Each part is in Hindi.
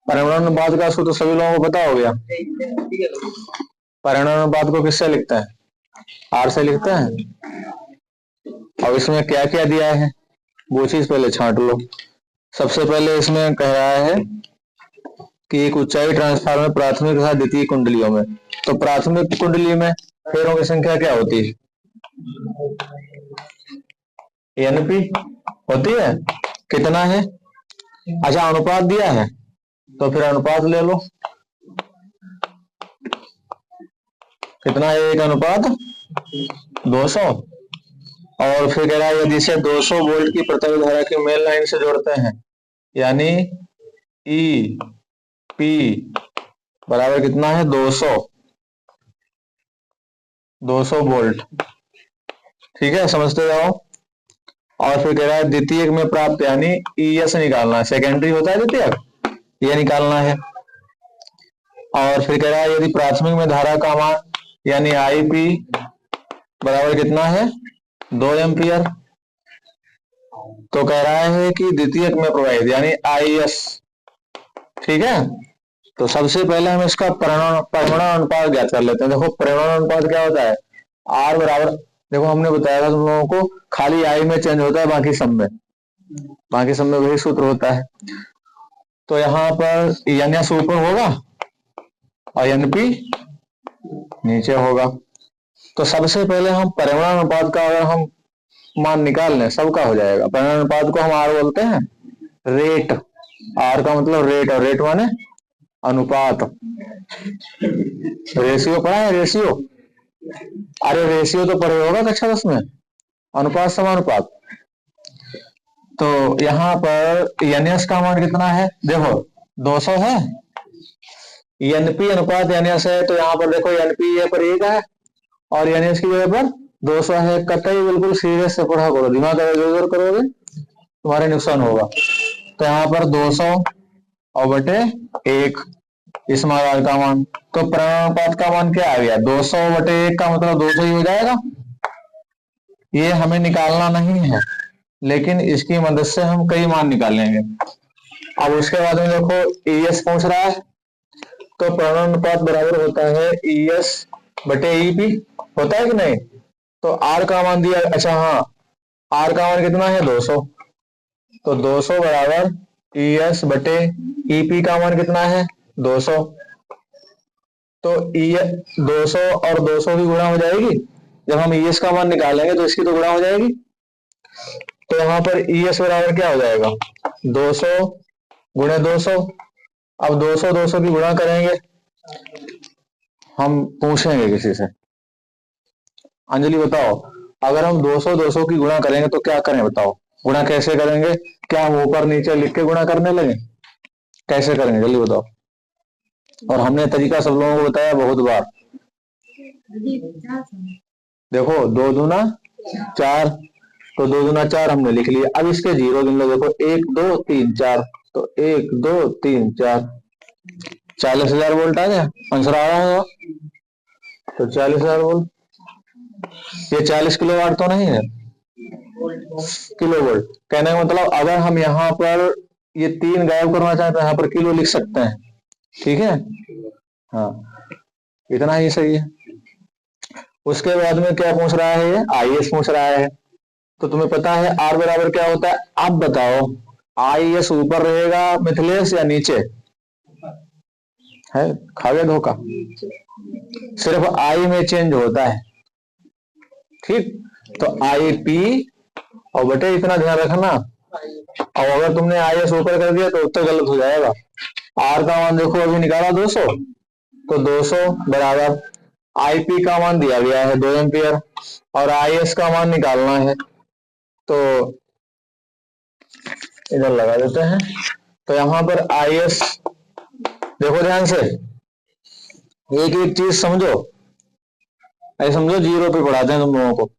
परिमाण अनुपात का सूत्र सभी लोगों को पता हो गया। परिमाण अनुपात को किससे लिखते हैं? आर से लिखते हैं। अब इसमें क्या क्या दिया है वो चीज पहले छांट लो। सबसे पहले इसमें कह रहा है कि एक ऊंचाई ट्रांसफार्मर प्राथमिक तथा द्वितीय कुंडलियों में, तो प्राथमिक कुंडली में फेरों की संख्या क्या होती है? एनपी होती है। कितना है? अच्छा, अनुपात दिया है तो फिर अनुपात ले लो। कितना है? 1:200। और फिर कह रहा है यदि इसे 200 वोल्ट की प्रत्यक्ष धारा की मेन लाइन से जोड़ते हैं, यानी ई पी बराबर कितना है? 200 वोल्ट। ठीक है, समझते जाओ। और फिर कह रहा है द्वितीयक में प्राप्त, यानी ईएस निकालना है। सेकेंडरी होता है द्वितीयक, ये निकालना है। और फिर कह रहा है यदि प्राथमिक में धारा का मान, यानी आई पी बराबर कितना है? 2 एम्पियर। तो कह रहा है कि द्वितीयक में प्रवाहित, यानी आई एस। ठीक है, तो सबसे पहले हम इसका परिमाण अनुपात ज्ञात कर लेते हैं। देखो परिमाण अनुपात क्या होता है? आर बराबर, देखो हमने बताया था तुम लोगों को, खाली आई में चेंज होता है, बाकी सब में वही सूत्र होता है। तो यहाँ पर एन एस ऊपर होगा और एनपी नीचे होगा। तो सबसे पहले हम परिमाण अनुपात का अगर हम मान निकाल लें, सबका हो जाएगा। परिमाण अनुपात को हम आर बोलते हैं। रेट, आर का मतलब रेट, और रेट माने अनुपात। रेशियो पढ़ा है? रेशियो, अरे रेशियो तो पढ़े होगा कक्षा 10 में, अनुपात समानुपात। तो यहाँ पर एनएस का मान कितना है? देखो 200 है, एनपी अनुपात एनएस है, तो यहाँ पर देखो एनपी ये पर 1 है और एनएस की जगह पर 200 है। कतई बिल्कुल सीरियस से पढ़ा करो, दिमाग अगर जोर करोगे तुम्हारे नुकसान होगा। तो यहाँ पर 200 और बटे 1 इस आर का मान। तो परिमाण अनुपात का मान क्या आ गया? 200 बटे 1 का मतलब 200 ही हो जाएगा। ये हमें निकालना नहीं है, लेकिन इसकी मदद से हम कई मान निकालेंगे। अब उसके बाद में देखो ईएस पूछ रहा है, तो परिमाण अनुपात बराबर होता है ईएस बटे ईपी, होता है कि नहीं? तो आर का मान दिया, अच्छा हाँ, आर का मान कितना है? 200। तो 200 बराबर ईएस बटे ईपी का मान कितना है? 200। तो 200 और 200 की गुणा हो जाएगी। जब हम ईएस का मान निकालेंगे तो इसकी तो गुणा हो जाएगी। तो यहाँ पर ईएस बराबर क्या हो जाएगा? 200 गुणे 200। अब 200 200 की गुणा करेंगे, हम पूछेंगे किसी से। अंजलि बताओ, अगर हम 200 200 की गुणा करेंगे तो क्या करें? बताओ, गुणा कैसे करेंगे? क्या हम ऊपर नीचे लिख के गुणा करने लगे? कैसे करेंगे जल्दी बताओ। और हमने तरीका सब लोगों को बताया बहुत बार। देखो 2 दूना 4, तो 2 दूना 4 हमने लिख लिया। अब इसके जीरो गिन लो। देखो 1 2 3 4, तो 1 2 3 4, 40,000 वोल्ट आ गया। आंसर आ रहा है तो 40,000 वोल्ट। ये 40 किलो वाट तो नहीं है, किलो वोल्ट। कहने का मतलब अगर हम यहाँ पर ये 3 गायब करना चाहते हैं तो यहाँ पर किलो लिख सकते हैं। ठीक है, हाँ, इतना ही सही है। उसके बाद में क्या पूछ रहा है? ये आईएस पूछ रहा है। तो तुम्हें पता है आर बराबर क्या होता है? आप बताओ, आईएस ऊपर रहेगा मिथिलेश या नीचे? है खा गया धोखा, सिर्फ आई में चेंज होता है। ठीक, तो आई पी और बटे इतना ध्यान रखना। और अगर तुमने आईएस ऊपर कर दिया तो उत्तर गलत हो जाएगा। आर का मान देखो अभी निकाला 200, तो 200 बराबर आईपी का मान दिया गया है 2 एम्पियर और आईएस का मान निकालना है। तो इधर लगा देते हैं। तो यहाँ पर आईएस देखो ध्यान से, एक एक चीज समझो। ऐसे समझो जीरो पे पढ़ाते हैं तुम लोगों को।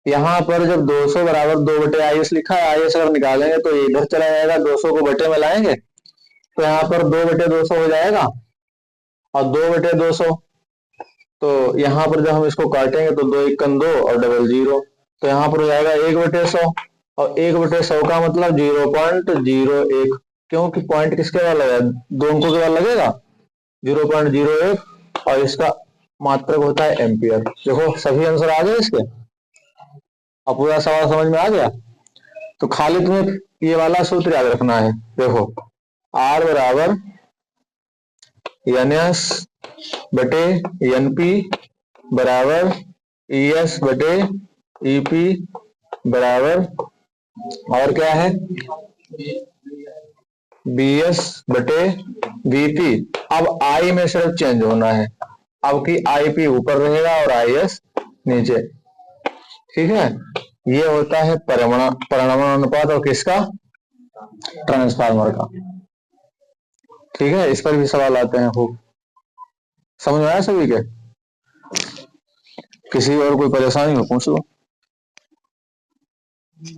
यहाँ पर जब 200 बराबर 2 बटे आईएस लिखा है, आईएस अगर निकालेंगे तो इधर चला जाएगा, 200 को बटे में लाएंगे तो यहाँ पर 2 बटे 200 हो जाएगा और 2 बटे 200। तो यहाँ पर जब हम इसको काटेंगे तो 2 1 2 और डबल जीरो, तो यहाँ पर हो जाएगा 1 बटे 100। और 1/100 का मतलब 0.01, क्योंकि पॉइंट किसके बाद लगेगा, दो अंकों के बाद लगेगा 0.01, और इसका मात्रक होता है एम्पियर। देखो सभी आंसर आ गए इसके, अब पूरा सवाल समझ में आ गया। तो खाली तुम्हें ये वाला सूत्र याद रखना है। देखो R बराबर NS बटे NP बराबर ES बटे EP बराबर, और क्या है, BS बटे VP। अब I में सिर्फ चेंज होना है, अब की IP ऊपर रहेगा और IS नीचे। ठीक है, ये होता है परिमाणानुपात और किसका, ट्रांसफार्मर का। ठीक है, इस पर भी सवाल आते हैं खूब। समझ में आया सभी के? किसी और कोई परेशानी हो पूछ लो।